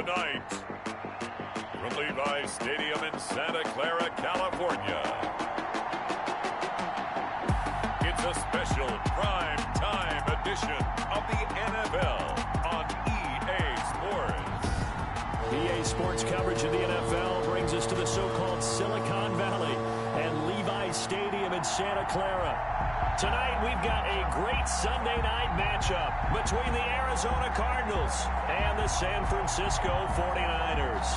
Tonight, from Levi's Stadium in Santa Clara, California, it's a special prime time edition of the NFL on EA Sports. EA Sports coverage of the NFL brings us to the so-called Silicon Valley and Levi's Stadium in Santa Clara. Tonight, we've got a great Sunday night matchup between the Arizona Cardinals and the San Francisco 49ers.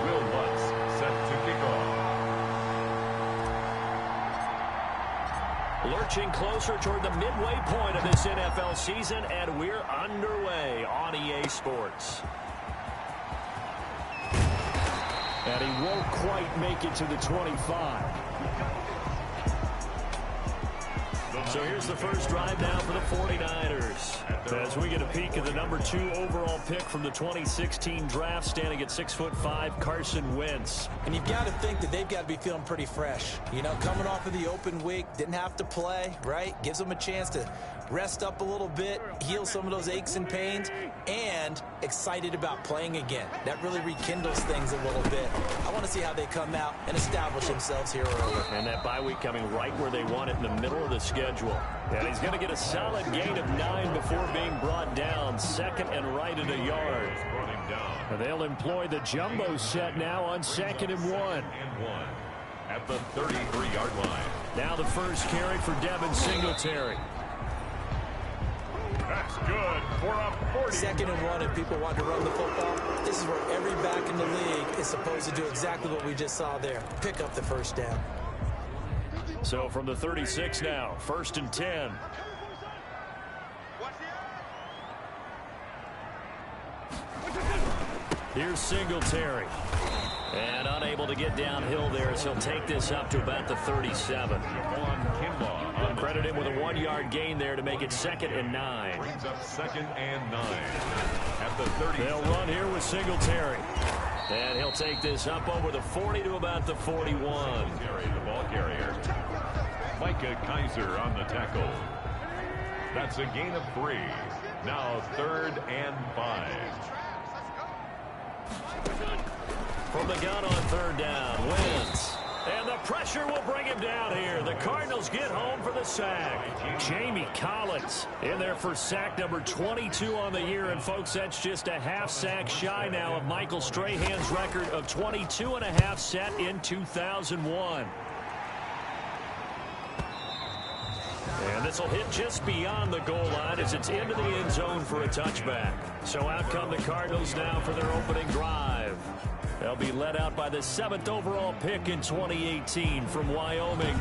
Will Lutz set to kick off. Lurching closer toward the midway point of this NFL season, and we're underway on EA Sports. And he won't quite make it to the 25. So here's the first drive now for the 49ers. As we get a peek at the number 2 overall pick from the 2016 draft, standing at 6'5", Carson Wentz. And you've got to think that they've got to be feeling pretty fresh. You know, coming off of the open week, didn't have to play, right? Gives them a chance to rest up a little bit, heal some of those aches and pains, and excited about playing again. That really rekindles things a little bit. I want to see how they come out and establish themselves here early. And that bye week coming right where they want it, in the middle of the schedule. And he's going to get a solid gain of 9 before being brought down, second and right at a yard. And they'll employ the jumbo set now on 2nd and 1. At the 33-yard line. Now the first carry for Devin Singletary. That's good for a 40. 2nd and 1, if people want to run the football, this is where every back in the league is supposed to do exactly what we just saw there. Pick up the first down. So from the 36 now, 1st and 10. Here's Singletary. And unable to get downhill there as he'll take this up to about the 37. Credit him with a 1-yard gain there to make it 2nd and 9. Brings up 2nd and 9. At the 30. They'll run here with Singletary. And he'll take this up over the 40 to about the 41. The ball carrier. Micah Kaiser on the tackle. That's a gain of 3. Now 3rd and 5. From the gun on 3rd down, Wentz. And the pressure will bring him down here. The Cardinals get home for the sack. Jamie Collins in there for sack number 22 on the year. And, folks, that's just a half sack shy now of Michael Strahan's record of 22.5 set in 2001. And this will hit just beyond the goal line as it's into the end zone for a touchback. So out come the Cardinals now for their opening drive. They'll be led out by the 7th overall pick in 2018 from Wyoming.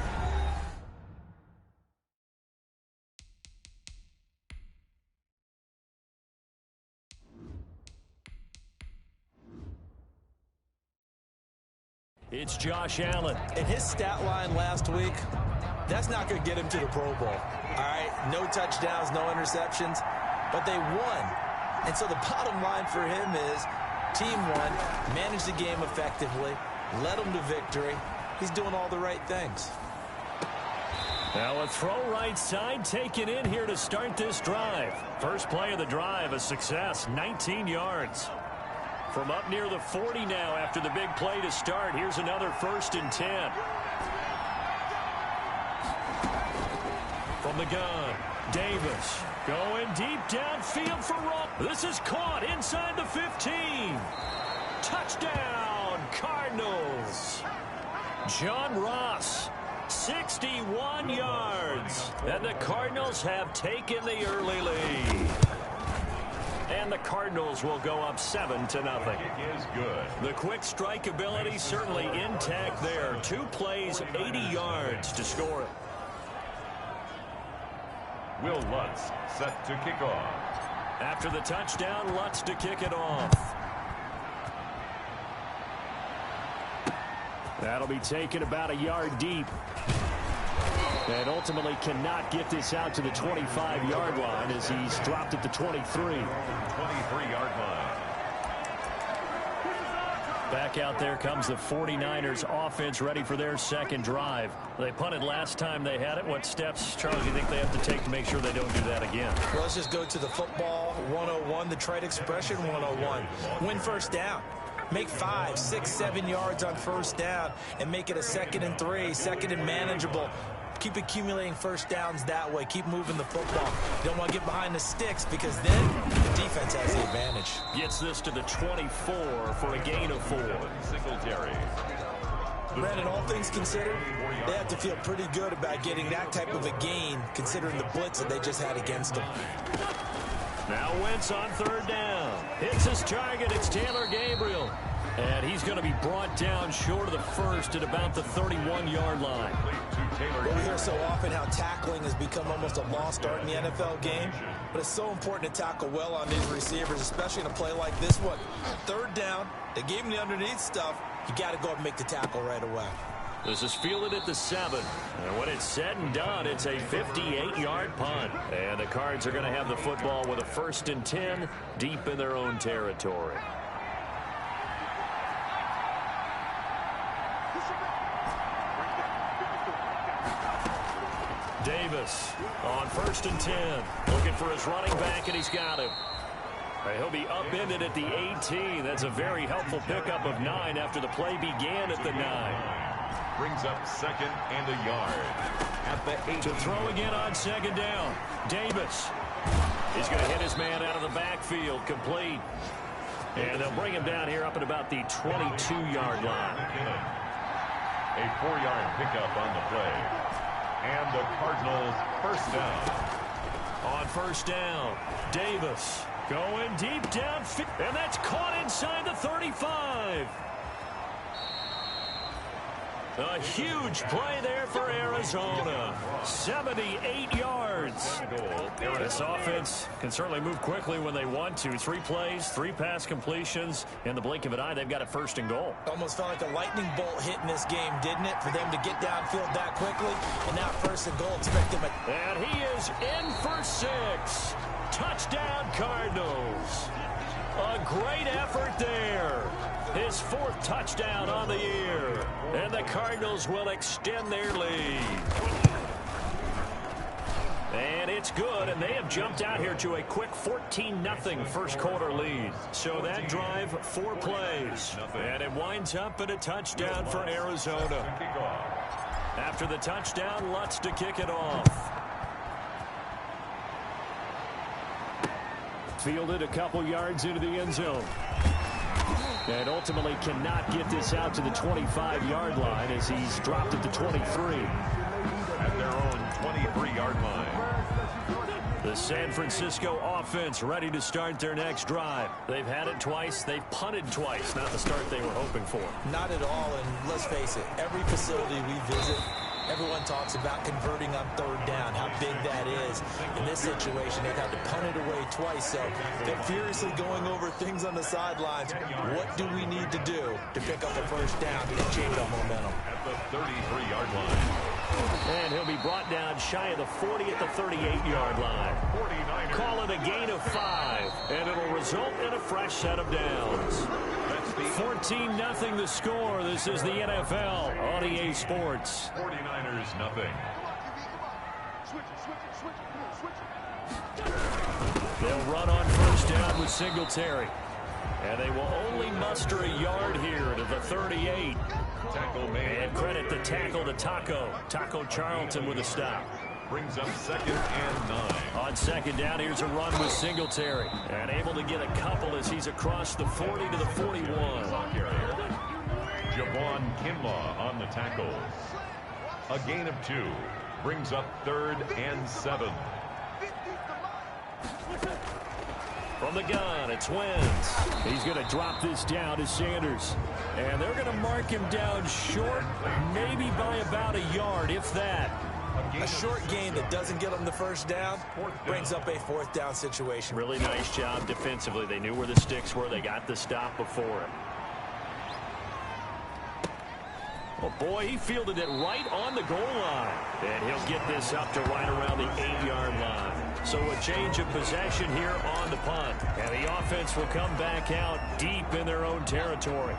It's Josh Allen. And his stat line last week, that's not going to get him to the Pro Bowl. All right, no touchdowns, no interceptions, but they won. And so the bottom line for him is team won, managed the game effectively, led them to victory. He's doing all the right things. Now a throw right side taken in here to start this drive. First play of the drive, a success, 19 yards. From up near the 40 now after the big play to start. Here's another 1st and 10. From the gun, Davis going deep downfield for Roll. This is caught inside the 15. Touchdown, Cardinals. John Ross, 61 yards. And the Cardinals have taken the early lead. And the Cardinals will go up 7-0. It is good. The quick strike ability certainly intact there. 2 plays, 80 yards to score it. Will Lutz set to kick off. After the touchdown, Lutz to kick it off. That'll be taken about a yard deep. And ultimately cannot get this out to the 25-yard line as he's dropped at the 23. 23-yard line. Back out there comes the 49ers offense ready for their second drive. They punted last time they had it. What steps, Charles, do you think they have to take to make sure they don't do that again? Well, let's just go to the football 101, the trade expression 101. Win first down. Make 5, 6, 7 yards on first down and make it a 2nd and 3, 2nd and manageable. Keep accumulating first downs that way. Keep moving the football. You don't want to get behind the sticks because then the defense has the advantage. Gets this to the 24 for a gain of 4. Singletary. Brandon, all things considered, they have to feel pretty good about getting that type of a gain considering the blitz that they just had against them. Now Wentz on third down. Hits his target. It's Taylor Gabriel. And he's going to be brought down short of the first at about the 31-yard line. Well, we hear so often how tackling has become almost a lost art in the NFL game. But it's so important to tackle well on these receivers, especially in a play like this one. Third down, they gave him the underneath stuff. You got to go up and make the tackle right away. This is fielded at the 7. And when it's said and done, it's a 58-yard punt. And the Cards are going to have the football with a 1st and 10 deep in their own territory. Davis on 1st and 10. Looking for his running back, and he's got him. He'll be upended at the 18. That's a very helpful pickup of 9 after the play began at the 9. Brings up 2nd and a yard at the 8. To throw again on 2nd down. Davis. He's going to hit his man out of the backfield. Complete. And they'll bring him down here up at about the 22-yard line. A 4-yard pickup on the play. And the Cardinals first down. On first down, Davis going deep downfield. And that's caught inside the 35. A huge play there for Arizona. 78 yards. This offense can certainly move quickly when they want to. 3 plays, 3 pass completions. In the blink of an eye, they've got a 1st and goal. Almost felt like a lightning bolt hit in this game, didn't it? For them to get downfield that quickly. And now 1st and goal. Expect them at... And he is in for 6. Touchdown, Cardinals. A great effort there. His 4th touchdown on the year. And the Cardinals will extend their lead. And it's good, and they have jumped out here to a quick 14-0 first quarter lead. So that drive, 4 plays. And it winds up in a touchdown for Arizona. After the touchdown, Lutz to kick it off. Fielded a couple yards into the end zone. And ultimately cannot get this out to the 25-yard line as he's dropped at the 23. At their own 23-yard line. The San Francisco offense ready to start their next drive. They've had it twice. They've punted twice. Not the start they were hoping for. Not at all, and let's face it, every facility we visit, everyone talks about converting on 3rd down, how big that is. In this situation, they've had to punt it away twice, so they're furiously going over things on the sidelines. What do we need to do to pick up a 1st down and change our momentum? At the 33-yard line. And he'll be brought down shy of the 40 at the 38-yard line. 49ers. Call it a gain of 5, and it'll result in a fresh set of downs. 14-0 the score. This is the NFL on EA Sports. 49ers nothing. They'll run on first down with Singletary. And they will only muster a yard here to the 38. Tackle made. And credit the tackle to Taco Charlton with a stop. Brings up 2nd and 9. On 2nd down, here's a run with Singletary. And able to get a couple as he's across the 40 to the 41. Javon Kinlaw on the tackle. A gain of 2. Brings up 3rd and 7. From the gun, it's Wentz. He's going to drop this down to Sanders. And they're going to mark him down short, maybe by about a yard, if that. A short gain that doesn't get them the 1st down brings up a 4th down situation. Really nice job defensively. They knew where the sticks were. They got the stop before him. Oh, boy, he fielded it right on the goal line. And he'll get this up to right around the 8-yard line. So a change of possession here on the punt. And the offense will come back out deep in their own territory.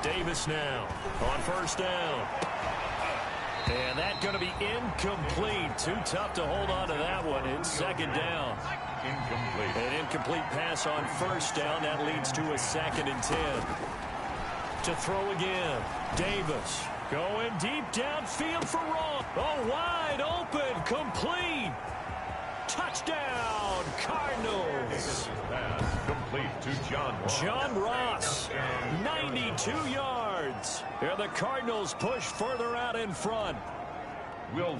Davis now on first down. And that's going to be incomplete. Too tough to hold on to that one. It's second down. Incomplete. An incomplete pass on first down. That leads to a 2nd and 10. To throw again. Davis going deep downfield for Ross. Oh, wide open. Complete. Touchdown, Cardinals. Pass complete to John Ross. John Ross, 92 yards. And the Cardinals push further out in front.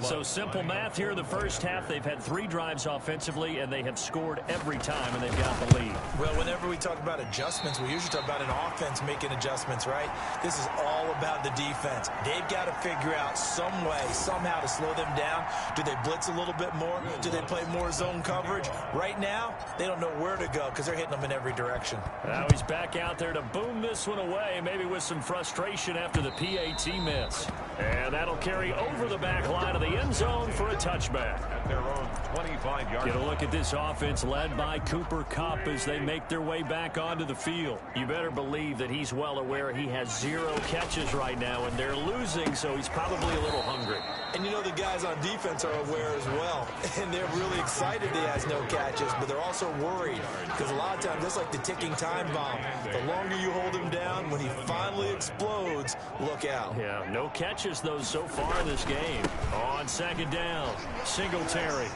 So simple math here in the first half. They've had 3 drives offensively, and they have scored every time, and they've got the lead. Well, whenever we talk about adjustments, we usually talk about an offense making adjustments, right? This is all about the defense. They've got to figure out some way, somehow to slow them down. Do they blitz a little bit more? Do they play more zone coverage? Right now, they don't know where to go because they're hitting them in every direction. Now he's back out there to boom this one away, maybe with some frustration after the PAT miss. And that'll carry over the back line of the end zone for a touchback. At their own 25-yard. Get a look at this offense led by Cooper Kupp as they make their way back onto the field. You better believe that he's well aware he has 0 catches right now, and they're losing, so he's probably a little hungry. And you know the guys on defense are aware as well. And they're really excited he has no catches, but they're also worried because a lot of times that's like the ticking time bomb. The longer you hold him down, when he finally explodes, look out. Yeah, no catches, though, so far in this game. On second down, Singletary.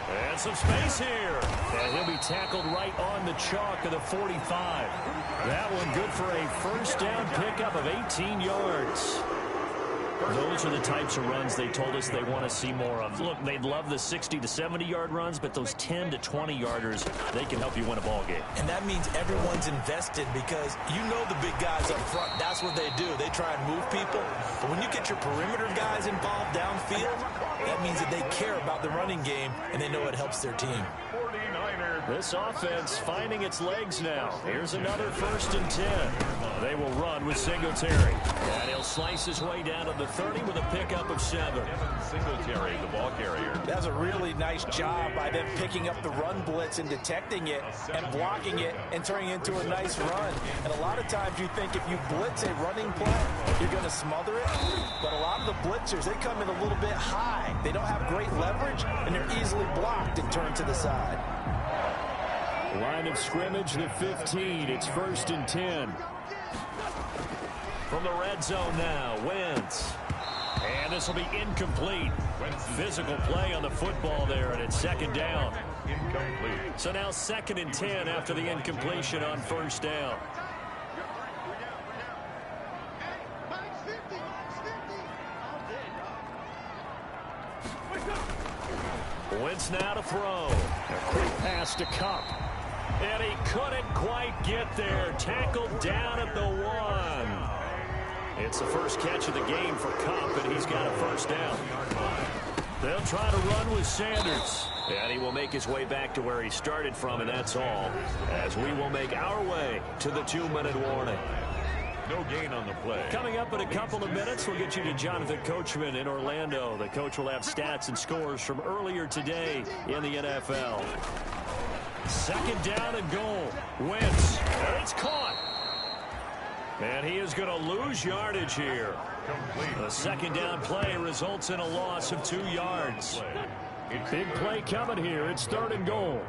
And some space here. And he'll be tackled right on the chalk of the 45. That one good for a first down pickup of 18 yards. Those are the types of runs they told us they want to see more of. Look, they'd love the 60 to 70-yard runs, but those 10 to 20-yarders, they can help you win a ball game. And that means everyone's invested because you know the big guys up front, that's what they do. They try and move people. But when you get your perimeter guys involved downfield, that means that they care about the running game and they know it helps their team. This offense finding its legs now. Here's another 1st and 10. They will run with Singletary. And he'll slice his way down to the 30 with a pickup of 7. Singletary, the ball carrier. That's a really nice job by them picking up the run blitz and detecting it and blocking it and turning it into a nice run. And a lot of times you think if you blitz a running play, you're going to smother it. But a lot of the blitzers, they come in a little bit high. They don't have great leverage, and they're easily blocked and turned to the side. Line of scrimmage, the 15. It's 1st and 10. From the red zone now, Wentz. And this will be incomplete. Physical play on the football there, and it's 2nd down. Incomplete. So now 2nd and 10 after the incompletion on 1st down. Wentz now to throw. A quick pass to Kupp. And he couldn't quite get there. Tackled down at the 1. It's the first catch of the game for Kupp, and he's got a 1st down. They'll try to run with Sanders. And he will make his way back to where he started from, and that's all. As we will make our way to the 2-minute warning. No gain on the play. Coming up in a couple of minutes, we'll get you to Jonathan Coachman in Orlando. The coach will have stats and scores from earlier today in the NFL. 2nd down and goal. Wentz. And it's caught. And he is going to lose yardage here. Complete. The 2nd down play results in a loss of 2 yards. Big play coming here. It's 3rd and goal.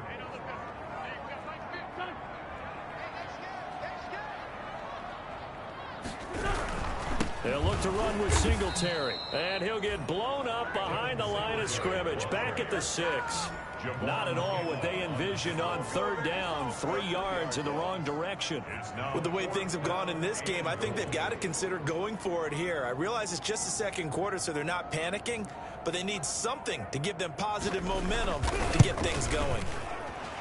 They'll look to run with Singletary. And he'll get blown up behind the line of scrimmage. Back at the 6. Not at all what they envisioned on 3rd down. 3 yards in the wrong direction. With the way things have gone in this game, I think they've got to consider going for it here. I realize it's just the 2nd quarter, so they're not panicking, but they need something to give them positive momentum to get things going.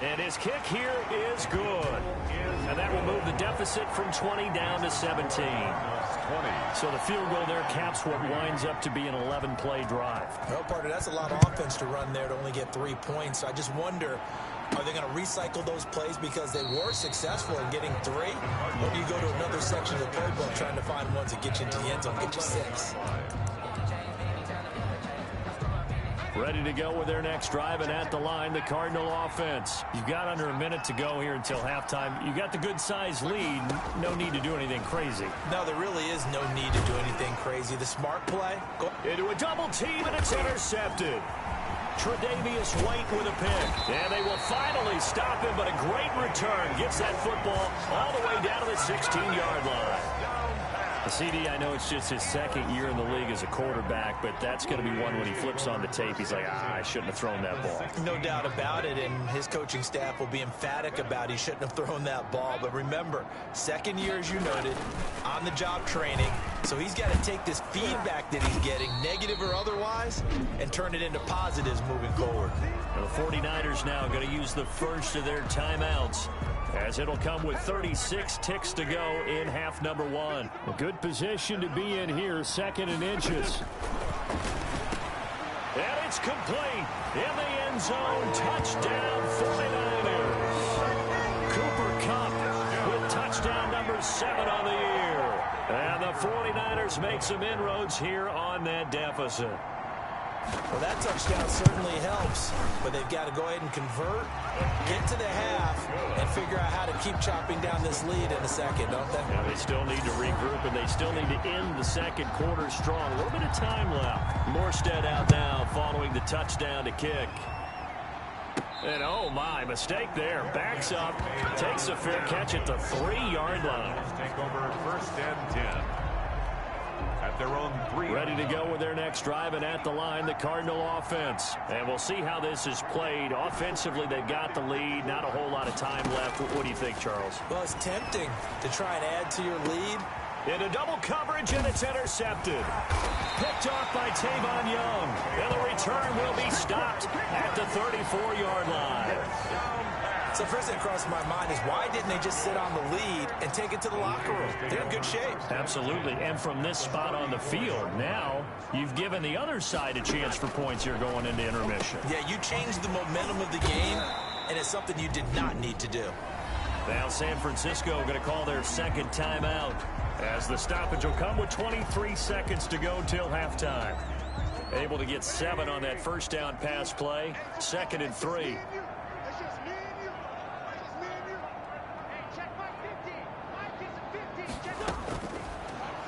And his kick here is good. And that will move the deficit from 20 down to 17. 20. So the field goal there caps what winds up to be an 11-play drive. Well, partner, that's a lot of offense to run there to only get 3 points. So I just wonder, are they going to recycle those plays because they were successful in getting 3? Or do you go to another section of the playbook trying to find ones that get you into the end zone, get you 6? Ready to go with their next drive, and at the line, the Cardinal offense. You've got under a minute to go here until halftime. You got the good-sized lead. No need to do anything crazy. No, there really is no need to do anything crazy. The smart play. Into a double team, and it's intercepted. Tre'Davious White with a pick. And they will finally stop him, but a great return. Gets that football all the way down to the 16-yard line. The CD, I know it's just his second year in the league as a quarterback, but that's going to be one when he flips on the tape. He's like, I shouldn't have thrown that ball. No doubt about it, and his coaching staff will be emphatic about he shouldn't have thrown that ball. But remember, second year, as you noted, on-the-job training, so he's got to take this feedback that he's getting, negative or otherwise, and turn it into positives moving forward. The 49ers now going to use the first of their timeouts, as it'll come with 36 ticks to go in half number one. A good position to be in here, second and inches. And it's complete in the end zone. Touchdown 49ers. Cooper Kupp with touchdown number 7 on the year. And the 49ers make some inroads here on that deficit. Well, that touchdown certainly helps, but they've got to go ahead and convert, get to the half, and figure out how to keep chopping down this lead in a second, don't they? Yeah, they still need to regroup, and they still need to end the second quarter strong. A little bit of time left. Morstead out now following the touchdown to kick. And, oh, my, mistake there. Backs up, takes a fair catch at the 3-yard line. Take over first and 10. At their own 3. Ready to go with their next drive, and at the line, the Cardinal offense. And we'll see how this is played. Offensively, they've got the lead. Not a whole lot of time left. What do you think, Charles? Well, it's tempting to try and add to your lead. Into double coverage, and it's intercepted. Picked off by Tavon Young. And the return will be stopped at the 34-yard line. So first thing across my mind is, why didn't they just sit on the lead and take it to the locker room? They're in good shape. Absolutely. And from this spot on the field, now you've given the other side a chance for points here going into intermission. Yeah, you changed the momentum of the game, and it's something you did not need to do. Now San Francisco going to call their second timeout, as the stoppage will come with 23 seconds to go till halftime. Able to get 7 on that first down pass play. 2nd and 3.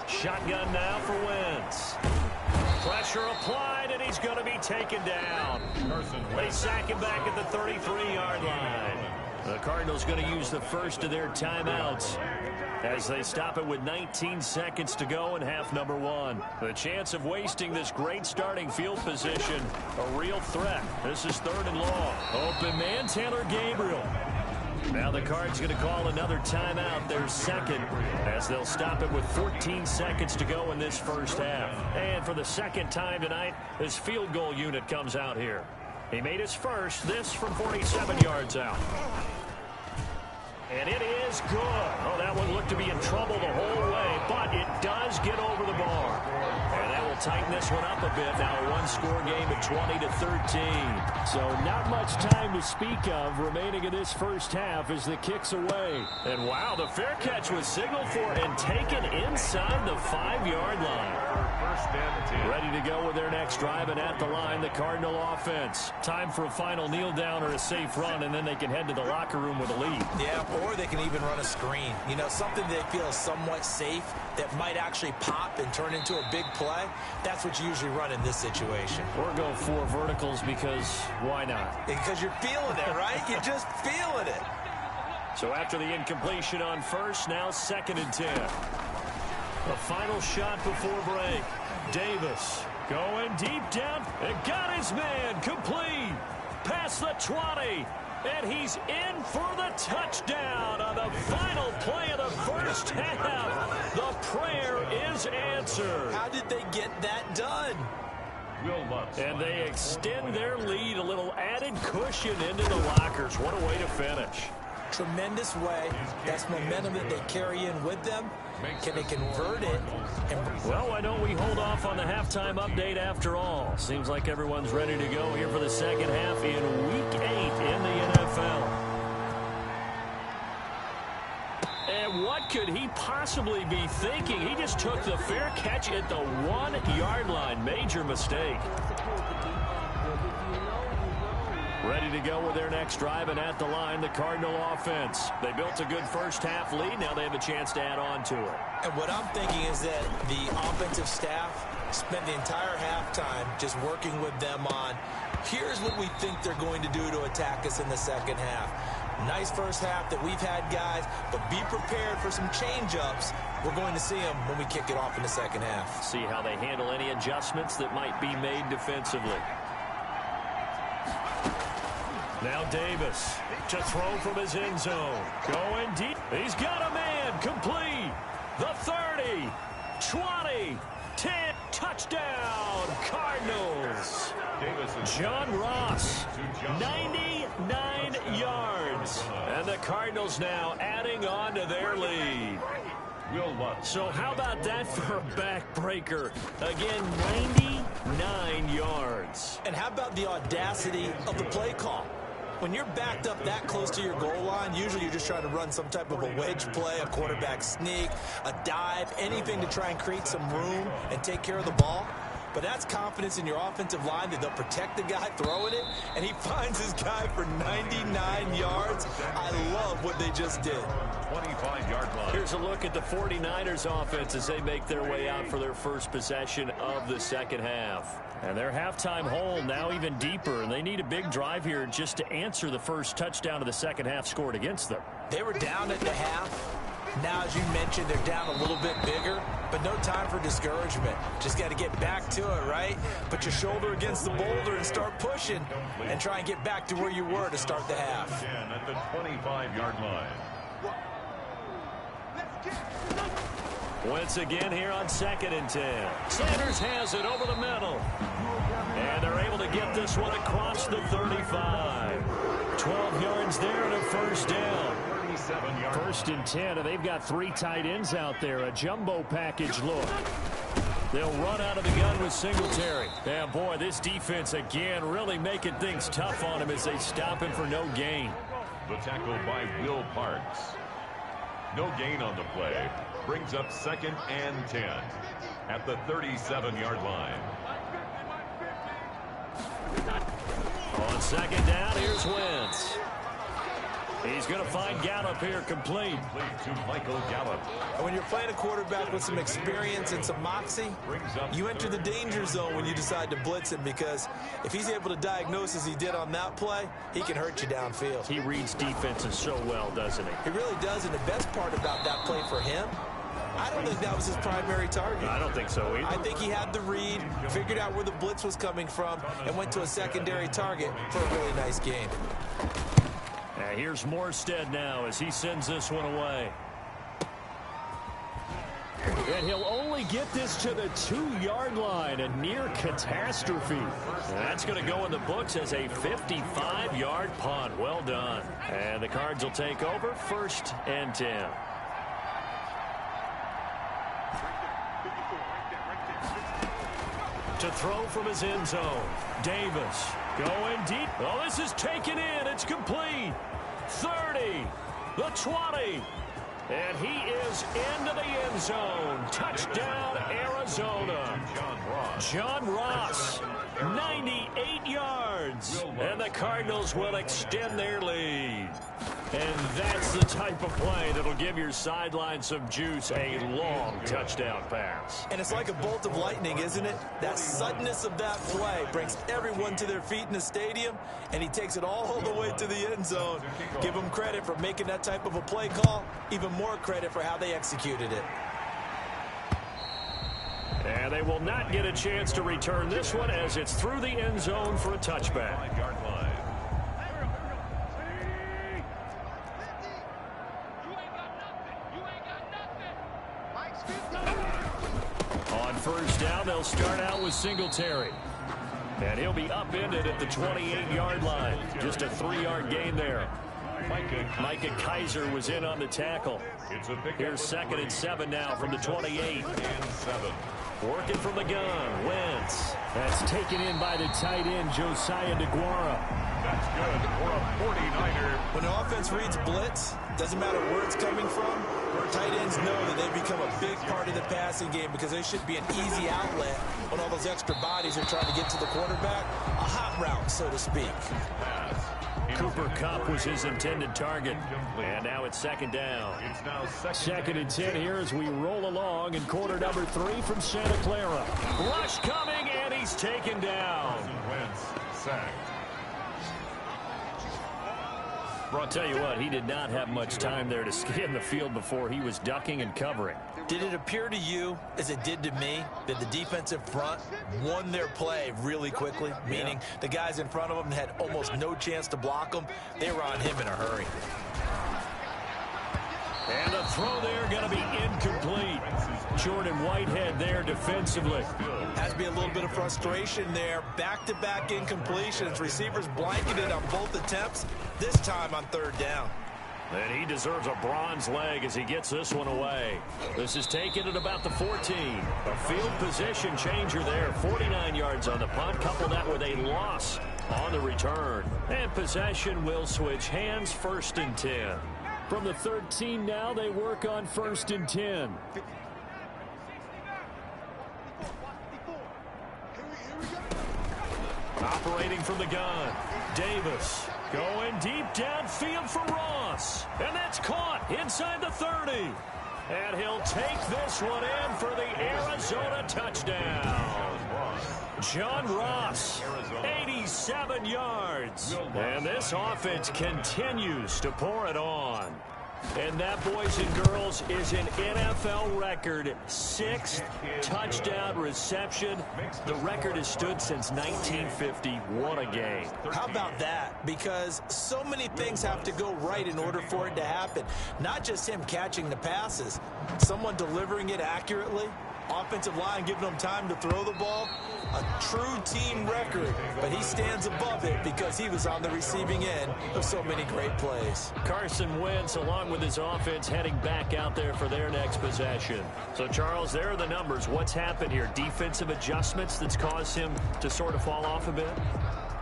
Shotgun now for Wentz. Pressure applied, and he's going to be taken down. They sack him back at the 33-yard line. The Cardinals going to use the first of their timeouts as they stop it with 19 seconds to go in half number one. The chance of wasting this great starting field position, a real threat. This is 3rd and long. Open man, Taylor Gabriel. Now the Cards going to call another timeout, their second, as they'll stop it with 14 seconds to go in this first half. And for the second time tonight, this field goal unit comes out here. He made his first, this from 47 yards out. And it is good. Oh, that one looked to be in trouble the whole way, but it does get over the bar. And that will tighten this one up a bit. Now a one-score game at 20-13. So not much time to speak of remaining in this first half as the kick's away. And wow, the fair catch was signaled for and taken inside the 5-yard line. First and 10. Ready to go with their next drive, and at the line, the Cardinal offense. Time for a final kneel down or a safe run, and then they can head to the locker room with a lead. Yeah, or they can even run a screen. You know, something they feel is somewhat safe that might actually pop and turn into a big play. That's what you usually run in this situation. Or go 4 verticals, because why not? Because you're feeling it, right? You're just feeling it. So after the incompletion on first, now 2nd and 10. The final shot before break. Davis going deep down. And got his man complete. Past the 20. And he's in for the touchdown on the final play of the first half. The prayer is answered. How did they get that done? And they extend their lead, a little added cushion into the lockers. What a way to finish. Tremendous way. That's momentum that they carry in with them. Can they convert it? Well, why don't we hold off on the halftime update after all? Seems like everyone's ready to go here for the second half in Week 8 in the NFL. And what could he possibly be thinking? He just took the fair catch at the 1-yard line. Major mistake. Ready to go with their next drive, and at the line, the Cardinal offense. They built a good first-half lead. Now they have a chance to add on to it. And what I'm thinking is that the offensive staff spent the entire halftime just working with them on, here's what we think they're going to do to attack us in the second half. Nice first half that we've had, guys, but be prepared for some change-ups. We're going to see them when we kick it off in the second half. See how they handle any adjustments that might be made defensively. Now Davis to throw from his end zone. Going deep. He's got a man. Complete. The 30. 20. 10. Touchdown. Cardinals. John Ross. 99 yards. And the Cardinals now adding on to their lead. So how about that for a backbreaker? Again, 99 yards. And how about the audacity of the play call? When you're backed up that close to your goal line, usually you're just trying to run some type of a wedge play, a quarterback sneak, a dive, anything to try and create some room and take care of the ball. But that's confidence in your offensive line that they'll protect the guy throwing it, and he finds his guy for 99 yards. I love what they just did. 25-yard line. Here's a look at the 49ers offense as they make their way out for their first possession of the second half. And their halftime hole now even deeper, and they need a big drive here just to answer the first touchdown of the second half scored against them. They were down at the half. Now, as you mentioned, they're down a little bit bigger, but no time for discouragement. Just got to get back to it, right? Put your shoulder against the boulder and start pushing and try and get back to where you were to start the half. At the 25-yard line. Once again here on 2nd and 10. Sanders has it over the middle. And they're able to get this one across the 35. 12 yards there and a first down. 1st and 10, and they've got 3 tight ends out there. A jumbo package look. They'll run out of the gun with Singletary. And boy, this defense again really making things tough on him as they stop him for no gain. The tackle by Will Parks. No gain on the play. Brings up 2nd and 10 at the 37-yard line. On 2nd down, here's Wentz. He's going to find Gallup here complete. To Michael Gallup. And when you're playing a quarterback with some experience and some moxie, you enter the danger zone when you decide to blitz him, because if he's able to diagnose as he did on that play, he can hurt you downfield. He reads defenses so well, doesn't he? He really does, and the best part about that play for him, I don't think that was his primary target. I don't think so either. I think he had the read, figured out where the blitz was coming from, and went to a secondary target for a really nice game. Here's Morstead now as he sends this one away. And he'll only get this to the 2-yard line, a near catastrophe. And that's going to go in the books as a 55-yard punt. Well done. And the Cards will take over 1st and 10. To throw from his end zone. Davis going deep. Oh, this is taken in. It's complete. 30, the 20, and he is into the end zone. Touchdown, Arizona. John Ross, 98 yards, and the Cardinals will extend their lead. And that's the type of play that'll give your sideline some juice, a long touchdown pass. And it's like a bolt of lightning, isn't it? That suddenness of that play brings everyone to their feet in the stadium, and he takes it all the way to the end zone. Give him credit for making that type of a play call, even more credit for how they executed it. And they will not get a chance to return this one as it's through the end zone for a touchback. On 1st down, they'll start out with Singletary. And he'll be upended at the 28-yard line. Just a 3-yard gain there. Micah Kaiser was in on the tackle. Here's 2nd and 7 now from the 28. Working from the gun, Wentz. That's taken in by the tight end, Josiah DeGuara. That's good for a 49er. When the offense reads blitz, doesn't matter where it's coming from, tight ends know that they become a big part of the passing game because they should be an easy outlet when all those extra bodies are trying to get to the quarterback. A hot route, so to speak. Pass. Cooper Kupp was his intended target. And now it's second down. It's now Second and 10 here as we roll along in quarter number 3 from Santa Clara. Rush coming, and he's taken down. Wentz sacked. I'll tell you what, he did not have much time there to scan the field before he was ducking and covering. Did it appear to you, as it did to me, that the defensive front won their play really quickly? Meaning the guys in front of them had almost no chance to block them. They were on him in a hurry. And the throw there going to be incomplete. Jordan Whitehead there defensively. Has to be a little bit of frustration there. Back-to-back incompletions. Receivers blanketed on both attempts, this time on third down. And he deserves a bronze leg as he gets this one away. This is taken at about the 14. A field position changer there. 49 yards on the punt. Couple that with a loss on the return. And possession will switch hands, 1st and 10. From the 13 now, they work on 1st and 10. Operating from the gun. Davis going deep downfield for Ross. And that's caught inside the 30. And he'll take this one in for the Arizona touchdown. John Ross, 87 yards. And this offense continues to pour it on. And that, boys and girls, is an NFL record 6th touchdown reception. The record has stood since 1950. What a game. How about that? Because so many things have to go right in order for it to happen. Not just him catching the passes, someone delivering it accurately, offensive line giving them time to throw the ball. A true team record, but he stands above it because he was on the receiving end of so many great plays. Carson Wentz, along with his offense, heading back out there for their next possession. So, Charles, there are the numbers. What's happened here? Defensive adjustments that's caused him to sort of fall off a bit?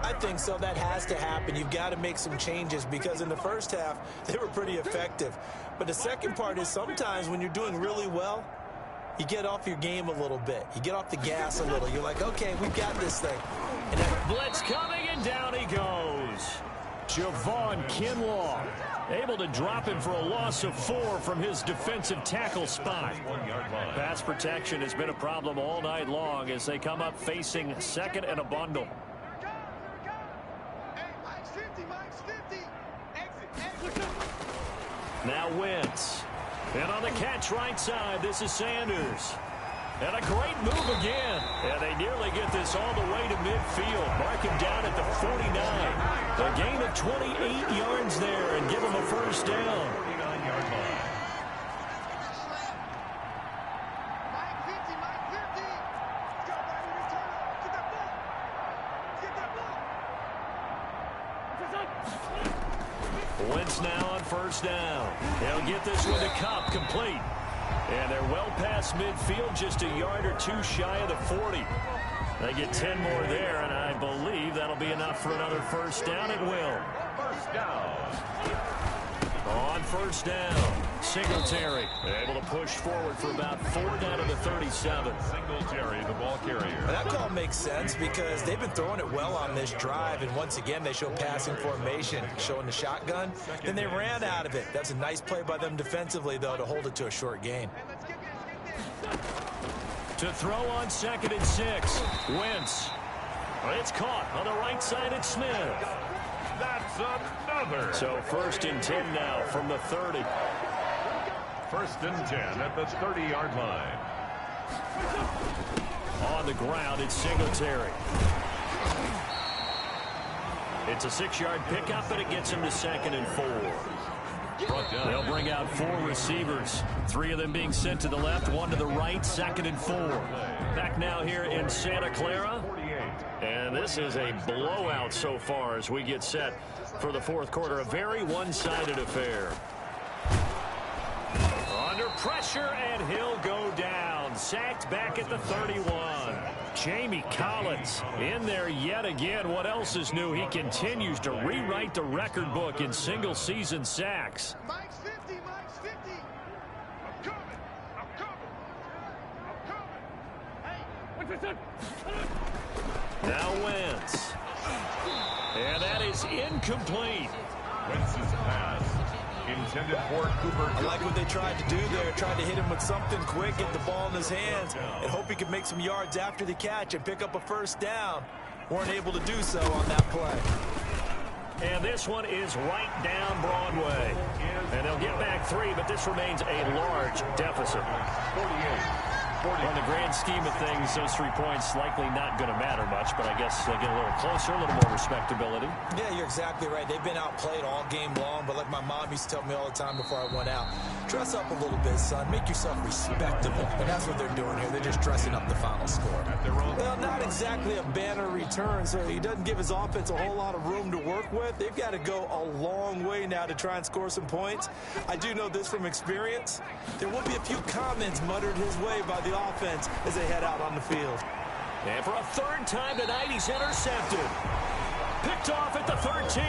I think so. That has to happen. You've got to make some changes because in the first half, they were pretty effective. But the second part is sometimes when you're doing really well, you get off your game a little bit. You get off the gas a little. You're like, okay, we've got this thing. And that blitz coming, and down he goes. Javon Kinlaw able to drop him for a loss of 4 from his defensive tackle spot. Pass protection has been a problem all night long as they come up facing 2nd and a bundle. Now Wentz. And on the catch right side, this is Sanders. And a great move again. And they nearly get this all the way to midfield. Mark him down at the 49. A gain of 28 yards there and give him a first down. 49-yard line. Wentz now on first down. They'll get this one to Kupp, complete. And they're well past midfield, just a yard or 2 shy of the 40. They get 10 more there, and I believe that'll be enough for another first down. It will. First down. On first down, Singletary able to push forward for about 4 down to the 37. Singletary, the ball carrier. That call makes sense because they've been throwing it well on this drive, and once again they show passing formation, showing the shotgun. Then they ran out of it. That's a nice play by them defensively, though, to hold it to a short gain. To throw on 2nd and 6, Wentz. It's caught on the right side at Smith. That's another. So 1st and 10 now from the 30. 1st and 10 at the 30-yard line. On the ground, it's Singletary. It's a 6-yard pickup, but it gets him to 2nd and 4. They'll bring out 4 receivers, 3 of them being sent to the left, 1 to the right, 2nd and 4. Back now here in Santa Clara. And this is a blowout so far as we get set for the 4th quarter. A very one-sided affair. Under pressure, and he'll go down. Sacked back at the 31. Jamie Collins in there yet again. What else is new? He continues to rewrite the record book in single-season sacks. Mike's 50, Mike's 50. I'm coming. Hey, what's this? Now Wentz. And that is incomplete. Wentz's pass intended for Cooper. I like what they tried to do there. Tried to hit him with something quick, get the ball in his hands, and hope he could make some yards after the catch and pick up a first down. Weren't able to do so on that play. And this one is right down Broadway. And they'll get back 3, but this remains a large deficit. 48. In the grand scheme of things, those 3 points likely not going to matter much, but I guess they get a little closer, a little more respectability. Yeah, you're exactly right. They've been outplayed all game long, but like my mom used to tell me all the time before I went out, dress up a little bit, son. Make yourself respectable. And that's what they're doing here. They're just dressing up the final score. Well, not exactly a banner return, so he doesn't give his offense a whole lot of room to work with. They've got to go a long way now to try and score some points. I do know this from experience. There will be a few comments muttered his way by the offense as they head out on the field. And for a 3rd time tonight, he's intercepted. Picked off at the 13.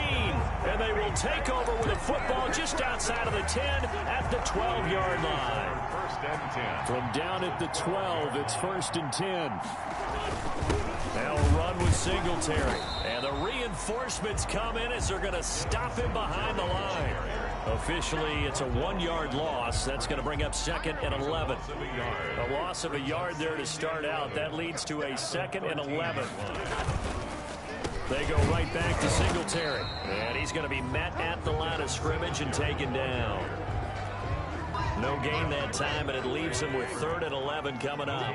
And they will take over with a football just outside of the 10 at the 12-yard line. First and 10. From down at the 12, it's 1st and 10. They'll run with Singletary. And the reinforcements come in as they're going to stop him behind the line. Officially, it's a 1-yard loss. That's going to bring up 2nd and 11. A loss of a yard there to start out. That leads to a 2nd and 11. They go right back to Singletary. And he's going to be met at the line of scrimmage and taken down. No gain that time, and it leaves him with 3rd and 11 coming up.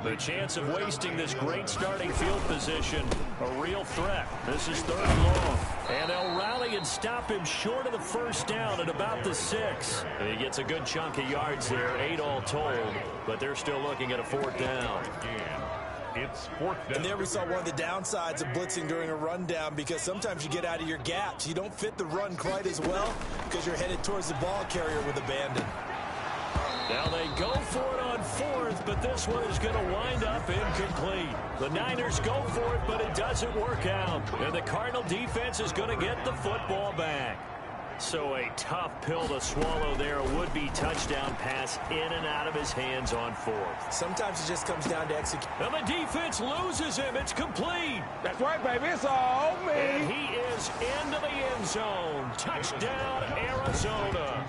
The chance of wasting this great starting field position, a real threat. This is 3rd and long. And they'll rally and stop him short of the first down at about the 6. And he gets a good chunk of yards there, 8 all told, but they're still looking at a 4th down. It's 4th down. And there we saw one of the downsides of blitzing during a rundown, because sometimes you get out of your gaps. You don't fit the run quite as well because you're headed towards the ball carrier with abandon. Now they go for it on 4th, but this one is going to wind up incomplete. The Niners go for it, but it doesn't work out. And the Cardinal defense is going to get the football back. So a tough pill to swallow there. A would-be touchdown pass in and out of his hands on 4th. Sometimes it just comes down to execution. And the defense loses him. It's complete. That's right, baby. It's all me. And he is into the end zone. Touchdown, Arizona.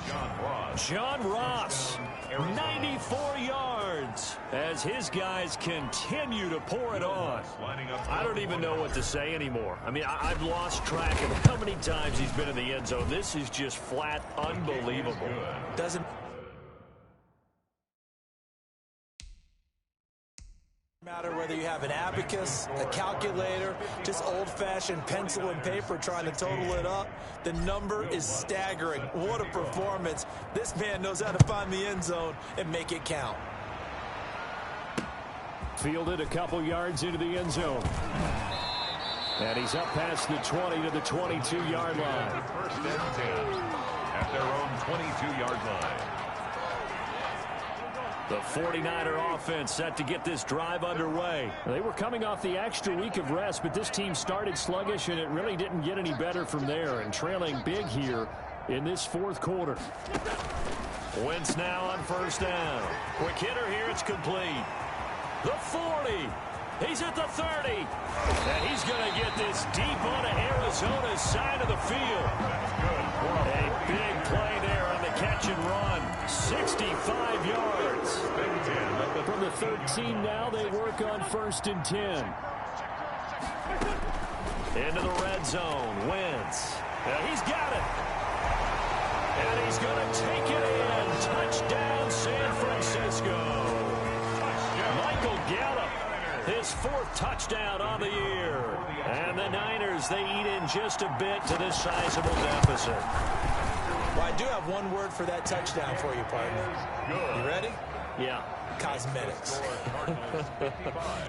John Ross, 94 yards as his guys continue to pour it on. I don't even know what to say anymore. I mean, I've lost track of how many times he's been in the end zone. This is just flat unbelievable. Doesn't matter whether you have an abacus, a calculator, just old-fashioned pencil and paper trying to total it up. The number is staggering. What a performance. This man knows how to find the end zone and make it count. Fielded a couple yards into the end zone. And he's up past the 20 to the 22-yard line. First and 10 at their own 22-yard line. The 49er offense set to get this drive underway. They were coming off the extra week of rest, but this team started sluggish, and it really didn't get any better from there, and trailing big here in this 4th quarter. Wentz now on 1st down. Quick hitter here, it's complete. The 40. He's at the 30. And he's going to get this deep onto Arizona's side of the field. A big play there on the catch and run. 65 yards. From the 13 now, they work on 1st and 10. Into the red zone. Wentz. He's got it. And he's going to take it in. Touchdown, San Francisco. Michael Gallup, his 4th touchdown on the year. And the Niners, they eat in just a bit to this sizable deficit. Well, I do have one word for that touchdown for you, partner. You ready? Yeah. Cosmetics.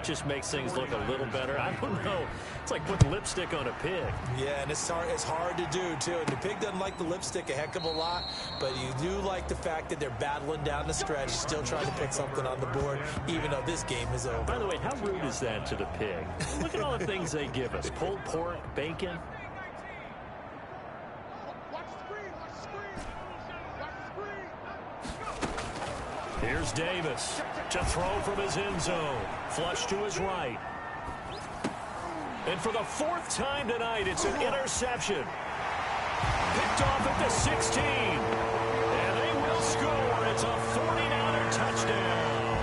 Just makes things look a little better. I don't know. It's like putting lipstick on a pig. Yeah, and it's hard to do, too. And the pig doesn't like the lipstick a heck of a lot, but you do like the fact that they're battling down the stretch, still trying to pick something on the board, even though this game is over. By the way, how rude is that to the pig? Look at all the things they give us. Pulled pork, bacon. Here's Davis to throw from his end zone. Flush to his right. And for the fourth time tonight, it's an interception. Picked off at the 16. And they will score. It's a 49er touchdown.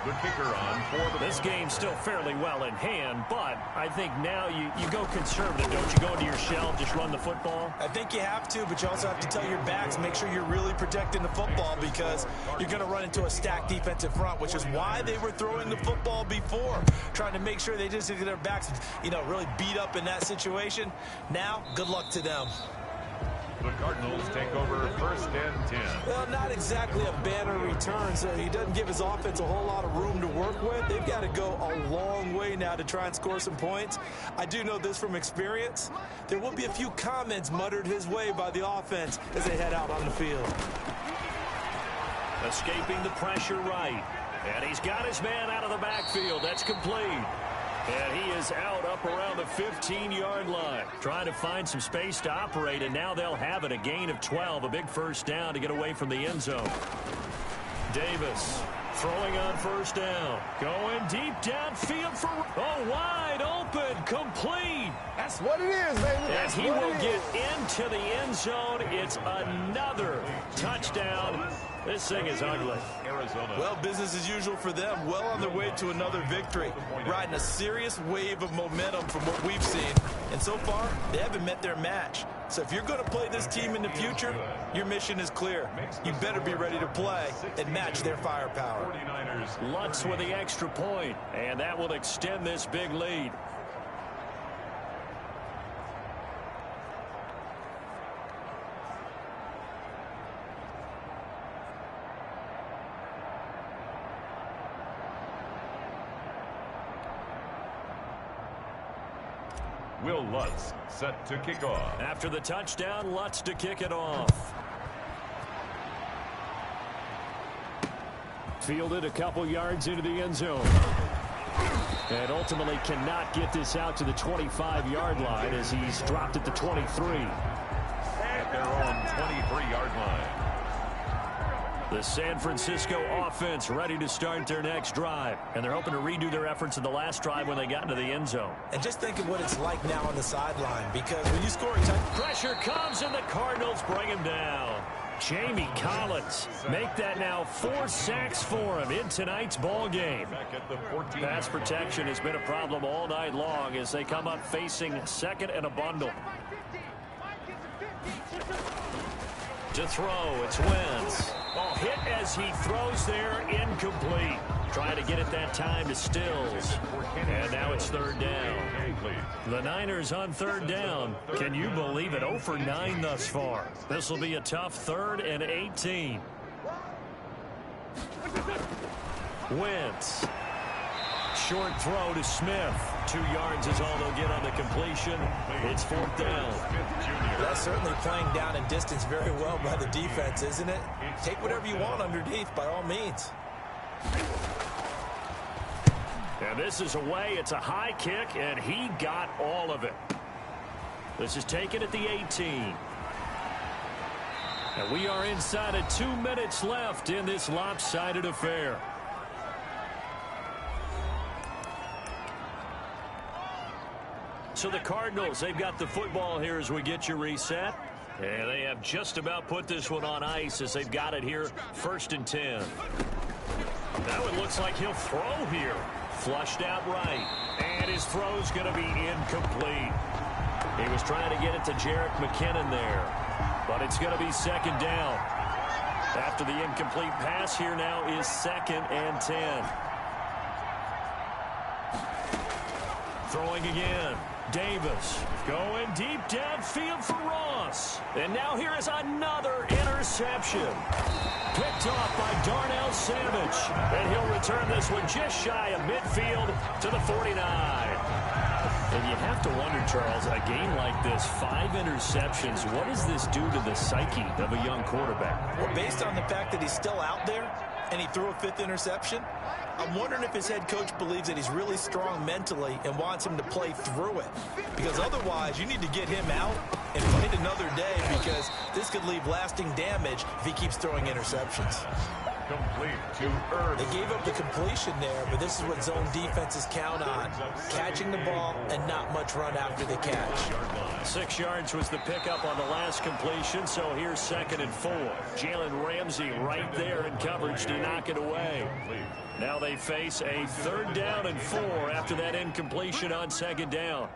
The kicker on for the... This game's still fairly well in hand, but I think now you go conservative, don't you? Go into your shell, just run the football? I think you have to, but you also have to tell your backs, make sure you're really protecting the football because you're going to run into a stacked defensive front, which is why they were throwing the football before, trying to make sure they just get their backs, really beat up in that situation. Now, good luck to them. The Cardinals take over 1st and 10. Well, not exactly a banner return, so he doesn't give his offense a whole lot of room to work with. They've got to go a long way now to try and score some points. I do know this from experience. There will be a few comments muttered his way by the offense as they head out on the field. Escaping the pressure right. And he's got his man out of the backfield. That's complete. And he is out up around the 15-yard line. Trying to find some space to operate, and now they'll have it. A gain of 12, a big first down to get away from the end zone. Davis throwing on first down. Going deep downfield for... Oh, wide open, complete. That's what it is, baby. And he will get into the end zone. It's another touchdown. This thing is ugly. Arizona. Well, business as usual for them. Well on their way to another victory. Riding a serious wave of momentum from what we've seen. And so far, they haven't met their match. So if you're going to play this team in the future, your mission is clear. You better be ready to play and match their firepower. Lutz with the extra point, and that will extend this big lead. Will Lutz set to kick off. After the touchdown, Lutz to kick it off. Fielded a couple yards into the end zone. And ultimately cannot get this out to the 25-yard line as he's dropped at the 23. At their own 23-yard line. The San Francisco offense ready to start their next drive. And they're hoping to redo their efforts in the last drive when they got into the end zone. And just think of what it's like now on the sideline, because when you score a touchdown... Pressure comes, and the Cardinals bring him down. Jamie Collins make that now 4 sacks for him in tonight's ball game. Pass protection has been a problem all night long as they come up facing second and a bundle. To throw, it's Wentz. Oh, hit as he throws there, incomplete. Trying to get it that time to Stills. And now it's third down. The Niners on third down. Can you believe it? 0 for 9 thus far. This will be a tough 3rd and 18. Wentz. Short throw to Smith. 2 yards is all they'll get on the completion. It's 4th down. That's certainly playing down in distance very well by the defense, isn't it? Take whatever you want underneath, by all means. And this is away. It's a high kick, and he got all of it. This is taken at the 18. And we are inside of 2 minutes left in this lopsided affair. So the Cardinals, they've got the football here as we get you reset. And they have just about put this one on ice as they've got it here, 1st and 10. Now it looks like he'll throw here. Flushed out right. And his throw's going to be incomplete. He was trying to get it to Jerick McKinnon there. But it's going to be 2nd down. After the incomplete pass here now is 2nd and 10. Throwing again. Davis going deep downfield for Ross. And now here is another interception. Picked off by Darnell Savage. And he'll return this one just shy of midfield to the 49. And you have to wonder, Charles, a game like this, 5 interceptions, what does this do to the psyche of a young quarterback? Well, based on the fact that he's still out there and he threw a 5th interception, I'm wondering if his head coach believes that he's really strong mentally and wants him to play through it. Because otherwise, you need to get him out and fight another day because this could leave lasting damage if he keeps throwing interceptions. Complete to Earth. They gave up the completion there, but this is what zone defenses count on. Catching the ball and not much run after the catch. 6 yards was the pickup on the last completion, so here's 2nd and 4. Jalen Ramsey right there in coverage to knock it away. Now they face a 3rd down and 4 after that incompletion on 2nd down.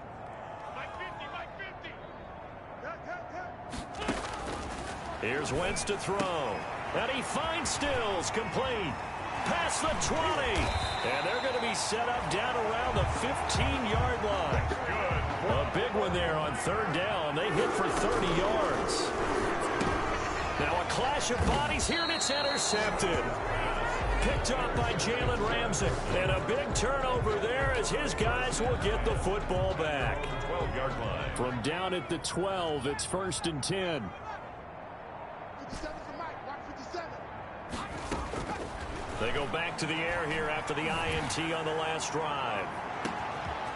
Here's Wentz to throw. And he finds Stills, complete. Past the 20. And they're going to be set up down around the 15-yard line. A big one there on 3rd down. They hit for 30 yards. Now a clash of bodies here, and it's intercepted. Picked up by Jalen Ramsey. And a big turnover there as his guys will get the football back. 12-yard line. From down at the 12, it's 1st and 10. They go back to the air here after the INT on the last drive.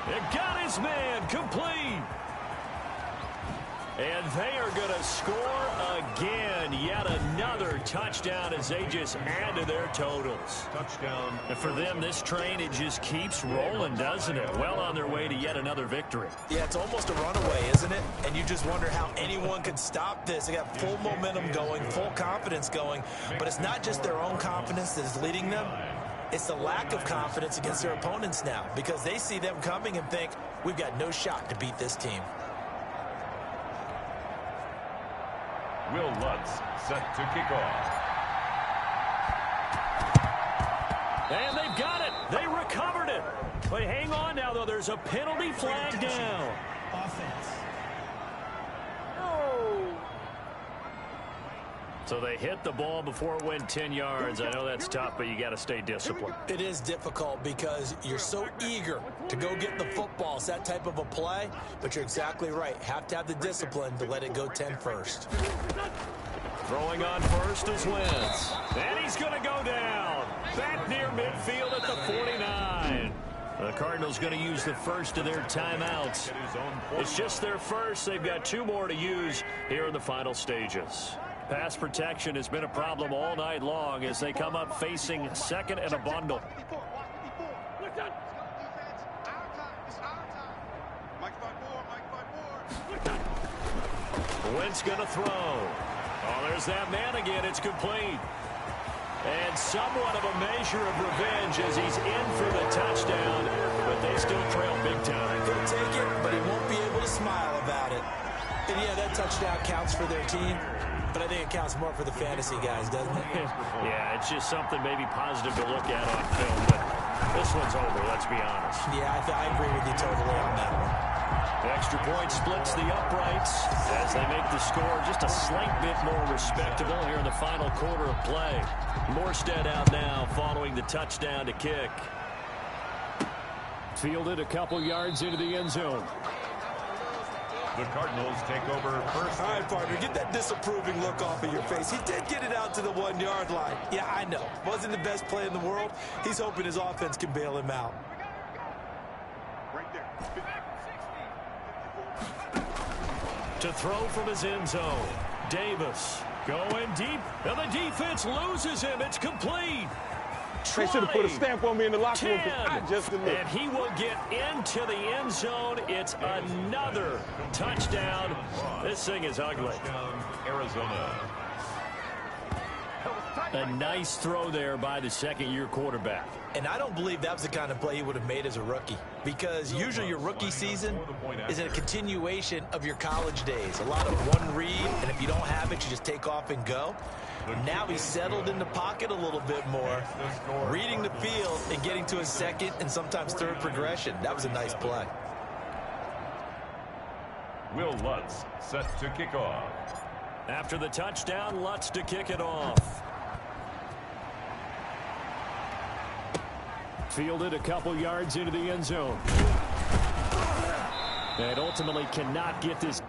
It got his man, complete. And they are going to score again. Yet another touchdown as they just add to their totals. Touchdown. And for them, this train, it just keeps rolling, doesn't it? Well on their way to yet another victory. Yeah, it's almost a runaway, isn't it? And you just wonder how anyone could stop this. They got full momentum going, full confidence going. But it's not just their own confidence that is leading them. It's the lack of confidence against their opponents now, because they see them coming and think, we've got no shot to beat this team. Will Lutz set to kick off. And they've got it. They recovered it. But hang on now, though. There's a penalty flag down. Offense. So they hit the ball before it went 10 yards. I know that's tough, but you got to stay disciplined. It is difficult because you're so eager to go get the football. It's that type of a play, but you're exactly right. Have to have the discipline to let it go 10 first. Throwing on first is Wentz. And he's going to go down. Back near midfield at the 49. The Cardinals going to use the first of their timeouts. It's just their first. They've got 2 more to use here in the final stages. Pass protection has been a problem all night long as they come up facing 2nd and a bundle. Wentz going to throw. Oh, there's that man again. It's complete. And somewhat of a measure of revenge as he's in for the touchdown, but they still trail big time. He'll take it, but he won't be able to smile about it. And yeah, that touchdown counts for their team. But I think it counts more for the fantasy guys, doesn't it? Yeah, it's just something maybe positive to look at on film. But this one's over, let's be honest. Yeah, I agree with you totally on that one. The extra point splits the uprights as they make the score just a slight bit more respectable here in the final quarter of play. Morstead out now following the touchdown to kick. Fielded a couple yards into the end zone. The Cardinals take over first. All right, partner, get that disapproving look off of your face. He did get it out to the 1-yard line. Yeah, I know. Wasn't the best play in the world. He's hoping his offense can bail him out. Right there. To throw from his end zone. Davis going deep, and the defense loses him. It's complete. They should have put a stamp on me in the locker room because I 10, just admit. and he will get into the end zone. It's another touchdown. This thing is ugly. Touchdown, Arizona. A nice throw there by the 2nd-year quarterback. And I don't believe that was the kind of play he would have made as a rookie, because usually your rookie season is a continuation of your college days. A lot of one read, and if you don't have it, you just take off and go. Now he's settled in the pocket a little bit more, reading the field and getting to his 2nd and sometimes 3rd progression. That was a nice play. Will Lutz set to kick off. After the touchdown, Lutz to kick it off. Fielded a couple yards into the end zone. And ultimately cannot get this.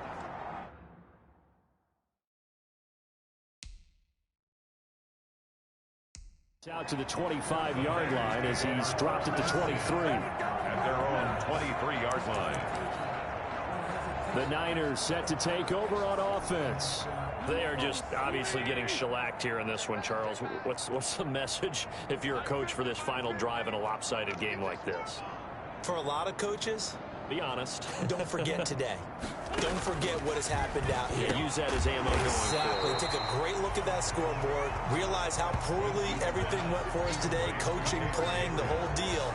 Out to the 25-yard line as he's dropped it to 23. At their own 23-yard line. The Niners set to take over on offense. They are just obviously getting shellacked here in this one, Charles. What's the message if you're a coach for this final drive in a lopsided game like this? For a lot of coaches, be honest. Don't forget today. Don't forget what has happened out here. Yeah, use that as ammo going Exactly. forward. Take a great look at that scoreboard. Realize how poorly everything went for us today. Coaching, playing, the whole deal.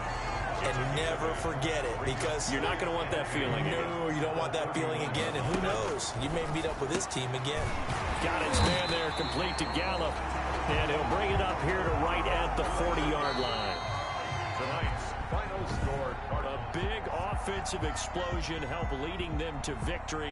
And never forget it, because you're not going to want that feeling again. No, you don't want that feeling again. And who knows? You may meet up with this team again. Got his man there, complete to Gallup. And he'll bring it up here to right at the 40-yard line. Tonight's final score. A big offensive explosion helped leading them to victory.